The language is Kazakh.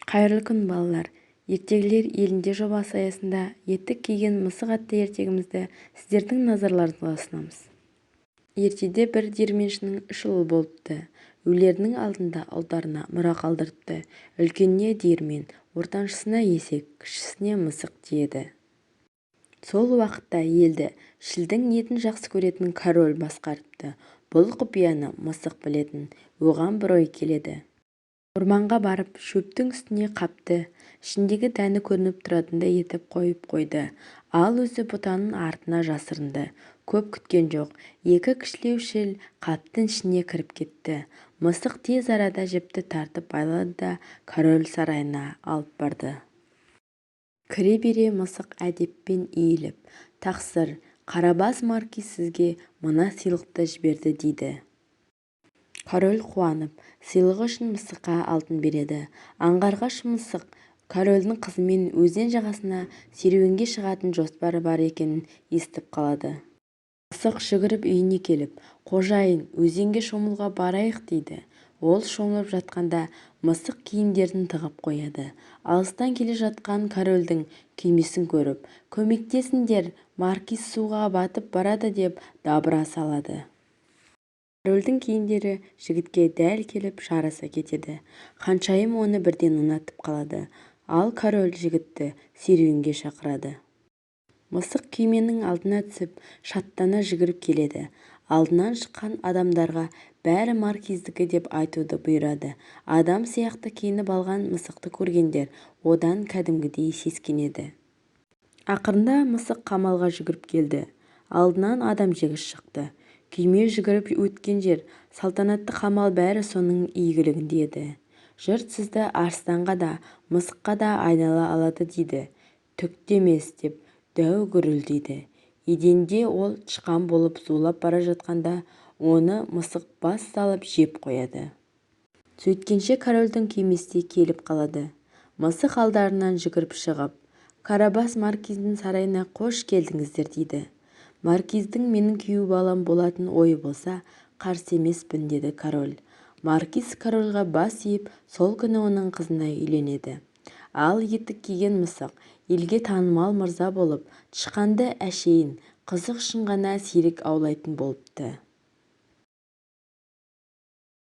Қайырлы күн, балалар! Ертегілер елінде жобасы аясында еттік киген мысық атты ертегімізді сіздердің назарларыңызға ұсынамыз. Ертеде бір диірменшінің 3 ұлы болыпты. Өлерінің алдында ұлдарына мұра қалдырыпты. Үлкеніне диірмен, ортаншысына есек, кішісіне мысық тиеді. Сол уақытта елді шілдің етін жақсы көретін король басқарыпты. Бұл құпияны мысық білетін, оған бір ой келеді. Орманға барып шөптің үстіне қапты, ішіндегі дәні көрініп тұратындай етіп қойып қойды. Ал өзі бұтаның артына жасырынды. Көп күткен жоқ, 2 кішілеу шіл қаптың ішіне кіріп кетті. Мысық тез арада жіпті тартып байлады да король сарайына алып барды. Кіре бере мысық әдеппен иіліп, «Тақсыр, Қарабас маркиз сізге мына сыйлықты жіберді» дейді. Король қуанып, сыйлығы үшін мысыққа алтын береді. Аңғарғаш мысық корольдің қызымен өзен жағасына серуенге шығатын жоспары бар екенін естіп қалады. Мысық жүгіріп үйіне келіп, «Қожайын, өзенге шомылуға барайық» дейді. Ол шомылып жатқанда мысық киімдерін тығып қояды. Алыстан келе жатқан корольдің күймесін көріп, «Көмектесіңдер, маркиз суға батып барады» деп дабыра салады. Корольдің киімдері жігітке дәл келіп жараса кетеді. Ханшайым оны бірден ұнатып қалады. Ал король жігітті серуенге шақырады. Мысық күйменің алдына түсіп, шаттана жүгіріп келеді. Алдынан шыққан адамдарға бәрі маркиздікі деп айтуды бұйырады. Адам сияқты киініп алған мысықты көргендер одан кәдімгідей сескенеді. Ақырында мысық қамалға жүгіріп келді. Алдынан адам жегіш шықты. Күйме жүгіріп өткен жер, салтанатты қамал бәрі соның игілігінде еді. Жұрт сізді арыстанға да, мысыққа да айнала алады дейді. Түк емес деп дәу гүрілдейді. Еденде ол тышқан болып зулап бара жатқанда, оны мысық бас салып жеп қояды. Сөйткенше корольдің күймесі келіп қалады. Мысық алдарынан жүгіріп шығып, «Карабас маркиздің сарайына қош келдіңіздер» дейді. Маркиздің менің күйеу балам болатын ойы болса, қарсы емеспін деді король. Маркиз корольға бас иіп, сол күні оның қызына үйленеді. Ал етік киген мысық елге танымал мырза болып, тышқанды әшейін қызық үшін ғана сирек аулайтын болыпты.